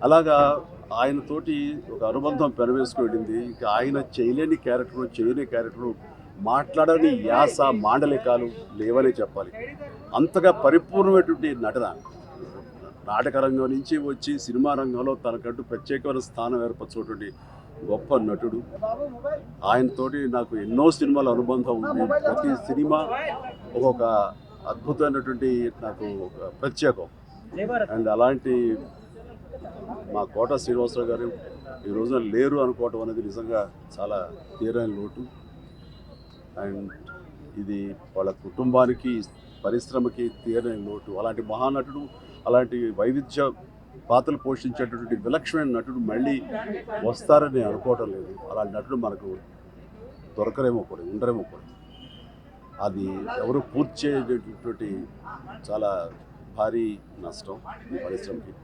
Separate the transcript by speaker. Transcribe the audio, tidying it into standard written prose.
Speaker 1: అలాగా ఆయనతోటి ఒక అనుబంధం పెనవేసుకువెళ్ళింది. ఇక ఆయన చేయలేని క్యారెక్టరు, చేయని క్యారెక్టరు, మాట్లాడని యాస, మాండలికాలు లేవనే చెప్పాలి. అంతగా పరిపూర్ణమైనటువంటి నటన. నాటక రంగం నుంచి వచ్చి సినిమా రంగంలో తనకంటూ ప్రత్యేకమైన స్థానం ఏర్పరచుకున్నటువంటి గొప్ప నటుడు. ఆయనతోటి నాకు ఎన్నో సినిమాల అనుబంధం ఉంది. ప్రతి సినిమా ఒక్కొక్క అద్భుతమైనటువంటి నాకు ఒక ప్రత్యేకం. అండ్ అలాంటి మా కోట శ్రీనివాసరావు గారు ఈ రోజున లేరు అనుకోవటం అనేది నిజంగా చాలా తీరని లోటు. అండ్ ఇది వాళ్ళ కుటుంబానికి, పరిశ్రమకి తీరని లోటు. అలాంటి మహానటుడు, అలాంటి వైవిధ్య పాత్రలు పోషించేటటువంటి విలక్షణమైన నటుడు మళ్ళీ వస్తారని నేను అనుకోవటం లేదు. అలాంటి నటుడు మనకు దొరకరేమో కూడా, ఉండరేమో కూడా. అది ఎవరు పూర్తి చేయలేటటువంటి చాలా భారీ నష్టం ఈ పరిశ్రమకి.